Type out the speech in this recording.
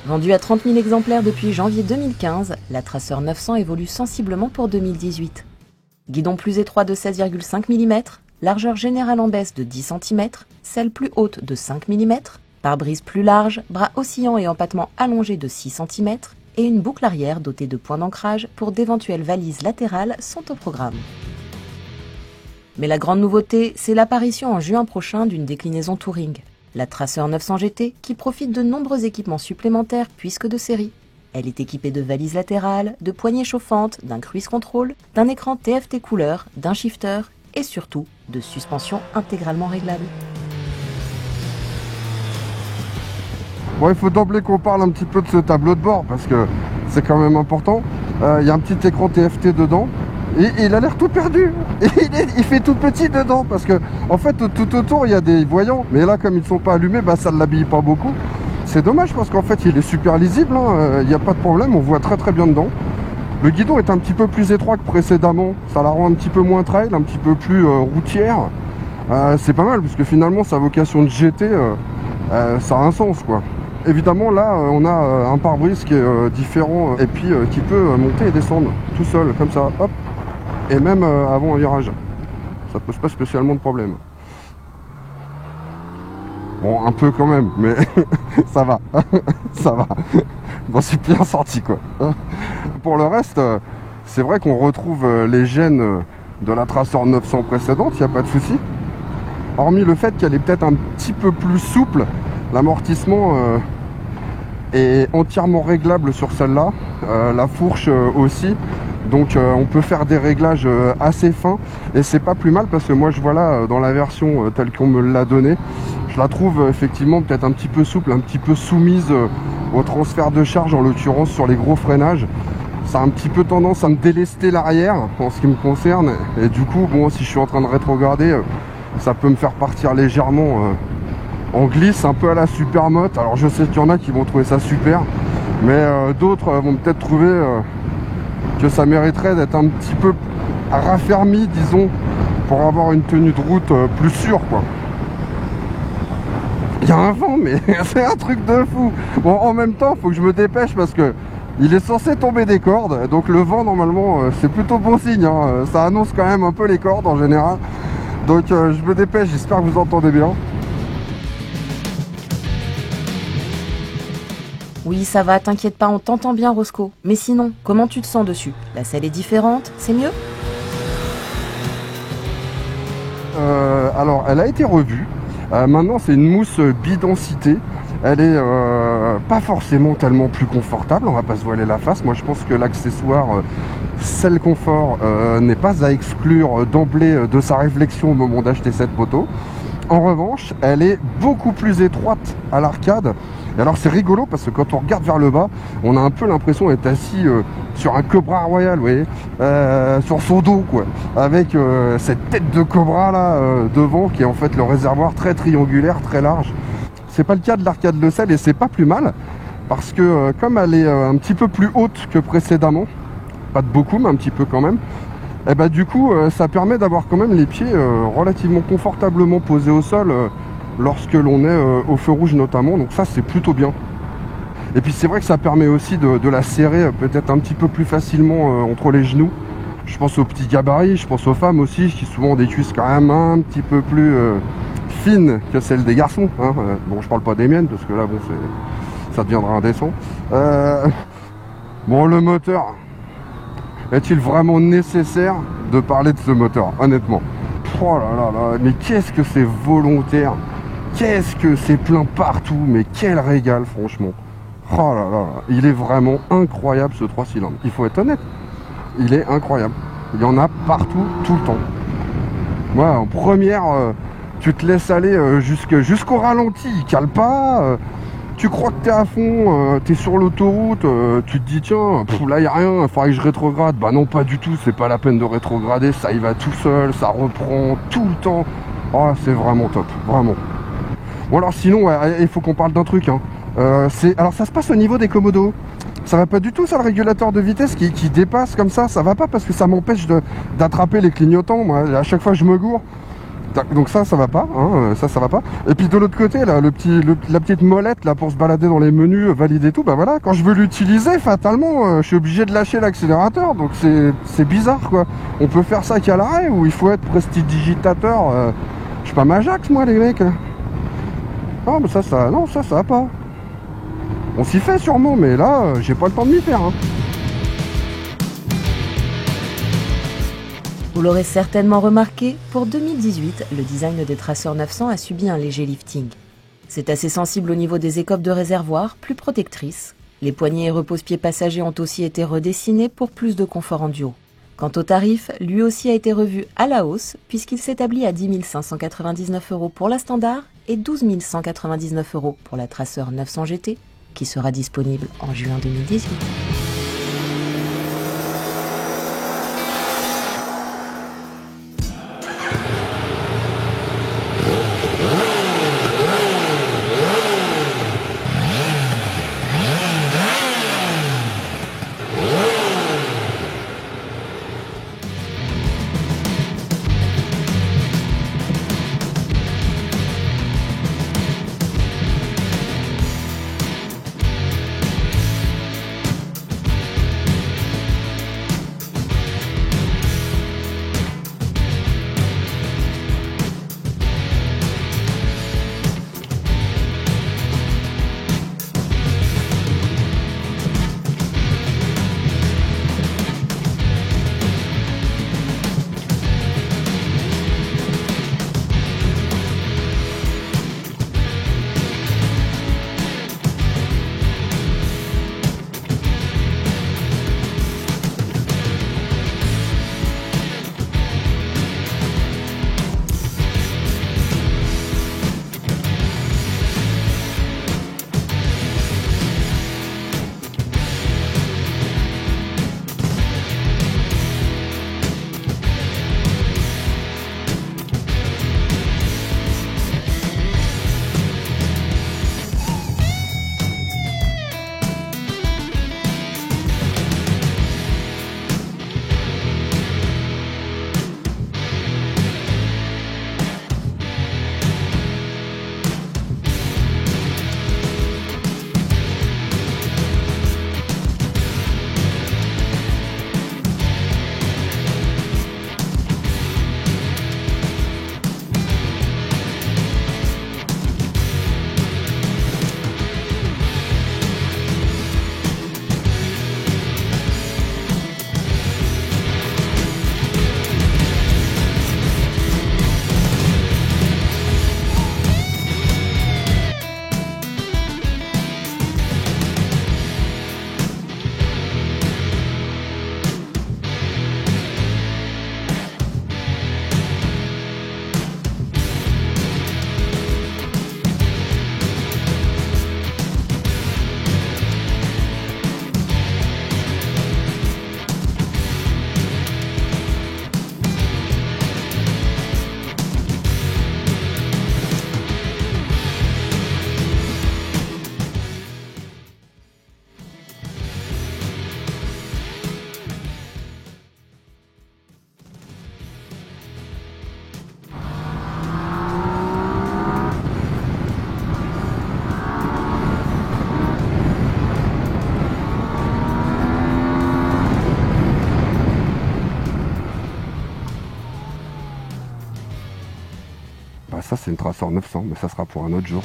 Vendue à 30 000 exemplaires depuis janvier 2015, la Tracer 900 évolue sensiblement pour 2018. Guidon plus étroit de 16,5 mm, largeur générale en baisse de 10 cm, selle plus haute de 5 mm, pare-brise plus large, bras oscillants et empattement allongé de 6 cm, et une boucle arrière dotée de points d'ancrage pour d'éventuelles valises latérales sont au programme. Mais la grande nouveauté, c'est l'apparition en juin prochain d'une déclinaison Touring, la Tracer 900 GT, qui profite de nombreux équipements supplémentaires puisque de série. Elle est équipée de valises latérales, de poignées chauffantes, d'un cruise control, d'un écran TFT couleur, d'un shifter et surtout de suspension intégralement réglable. Bon, il faut d'emblée qu'on parle un petit peu de ce tableau de bord parce que c'est quand même important. Il y a un petit écran TFT dedans et il a l'air tout perdu. Et il fait tout petit dedans parce que en fait tout autour il y a des voyants. Mais là, comme ils ne sont pas allumés, bah, ça ne l'habille pas beaucoup. C'est dommage parce qu'en fait il est super lisible, hein. Il n'y a pas de problème, on voit très très bien dedans. Le guidon est un petit peu plus étroit que précédemment, ça la rend un petit peu moins trail, un petit peu plus routière. C'est pas mal parce que finalement sa vocation de GT, ça a un sens quoi. Évidemment là on a un pare-brise qui est différent et puis qui peut monter et descendre tout seul comme ça, hop, et même avant un virage. Ça pose pas spécialement de problème. Bon, un peu quand même, mais ça va, ça va. Bon, c'est bien sorti quoi. Pour le reste, c'est vrai qu'on retrouve les gènes de la Tracer 900 précédente, il n'y a pas de souci. Hormis le fait qu'elle est peut-être un petit peu plus souple, l'amortissement est entièrement réglable sur celle-là, la fourche aussi. Donc on peut faire des réglages assez fins et c'est pas plus mal parce que moi je vois là dans la version telle qu'on me l'a donnée, je la trouve effectivement peut-être un petit peu souple, un petit peu soumise au transfert de charge en l'occurrence sur les gros freinages. Ça a un petit peu tendance à me délester l'arrière en ce qui me concerne et du coup bon, si je suis en train de rétrograder, ça peut me faire partir légèrement en glisse, un peu à la Supermoto. Alors je sais qu'il y en a qui vont trouver ça super, mais d'autres vont peut-être trouver que ça mériterait d'être un petit peu raffermi, disons, pour avoir une tenue de route plus sûre, quoi. Il y a un vent, mais c'est un truc de fou. Bon, en même temps, il faut que je me dépêche parce que il est censé tomber des cordes, donc le vent, normalement, c'est plutôt bon signe, hein. Ça annonce quand même un peu les cordes en général. Donc, je me dépêche, j'espère que vous entendez bien. Oui, ça va, t'inquiète pas, on t'entend bien Roscoe. Mais sinon, comment tu te sens dessus? La selle est différente, c'est mieux? Alors, elle a été revue. Maintenant, c'est une mousse bidensité. Elle est pas forcément tellement plus confortable, on va pas se voiler la face. Moi, je pense que l'accessoire Selle Confort n'est pas à exclure d'emblée de sa réflexion au moment d'acheter cette moto. En revanche, elle est beaucoup plus étroite à l'arcade. Et alors c'est rigolo parce que quand on regarde vers le bas, on a un peu l'impression d'être assis sur un Cobra Royal, vous voyez, sur son dos quoi, avec cette tête de Cobra là devant qui est en fait le réservoir très triangulaire, très large. C'est pas le cas de l'arcade Le Selle et c'est pas plus mal parce que comme elle est un petit peu plus haute que précédemment, pas de beaucoup mais un petit peu quand même, et bah du coup ça permet d'avoir quand même les pieds relativement confortablement posés au sol lorsque l'on est au feu rouge notamment, donc ça c'est plutôt bien. Et puis c'est vrai que ça permet aussi de la serrer peut-être un petit peu plus facilement entre les genoux. Je pense aux petits gabarits, je pense aux femmes aussi qui souvent ont des cuisses quand même un petit peu plus fines que celles des garçons, hein. Bon, je parle pas des miennes parce que là bon, ça deviendra indécent. Bon, le moteur, est-il vraiment nécessaire de parler de ce moteur, honnêtement? Oh là là là, mais qu'est-ce que c'est volontaire, qu'est-ce que c'est plein partout, mais quel régal franchement. Oh là là là, il est vraiment incroyable ce 3 cylindres, il faut être honnête, il est incroyable. Il y en a partout, tout le temps. Moi, en première, tu te laisses aller jusqu'au ralenti, il cale pas. Tu crois que t'es à fond, t'es sur l'autoroute, tu te dis tiens, là y a rien, il faudrait que je rétrograde. Bah non, pas du tout, c'est pas la peine de rétrograder, ça y va tout seul, ça reprend tout le temps. Oh, c'est vraiment top, vraiment. Bon alors sinon, il faut qu'on parle d'un truc, hein. Alors ça se passe au niveau des commodos. Ça va pas du tout ça, le régulateur de vitesse qui dépasse comme ça va pas parce que ça m'empêche d'attraper les clignotants. Moi, à chaque fois je me gourre. Donc ça va pas, hein, ça va pas. Et puis de l'autre côté, là, la petite molette là pour se balader dans les menus, valider tout, bah voilà, quand je veux l'utiliser, fatalement, je suis obligé de lâcher l'accélérateur, donc c'est bizarre quoi. On peut faire ça qu'à l'arrêt, ou il faut être prestidigitateur, je suis pas Majax moi les mecs. Non mais ça va pas. On s'y fait sûrement, mais là, j'ai pas le temps de m'y faire. Hein. Vous l'aurez certainement remarqué, pour 2018, le design des Tracer 900 a subi un léger lifting. C'est assez sensible au niveau des écopes de réservoir, plus protectrices. Les poignées et repose-pieds passagers ont aussi été redessinés pour plus de confort en duo. Quant au tarif, lui aussi a été revu à la hausse, puisqu'il s'établit à 10 599 € pour la standard et 12 199 € pour la Tracer 900 GT, qui sera disponible en juin 2018. Bah ça c'est une Tracer 900, mais ça sera pour un autre jour.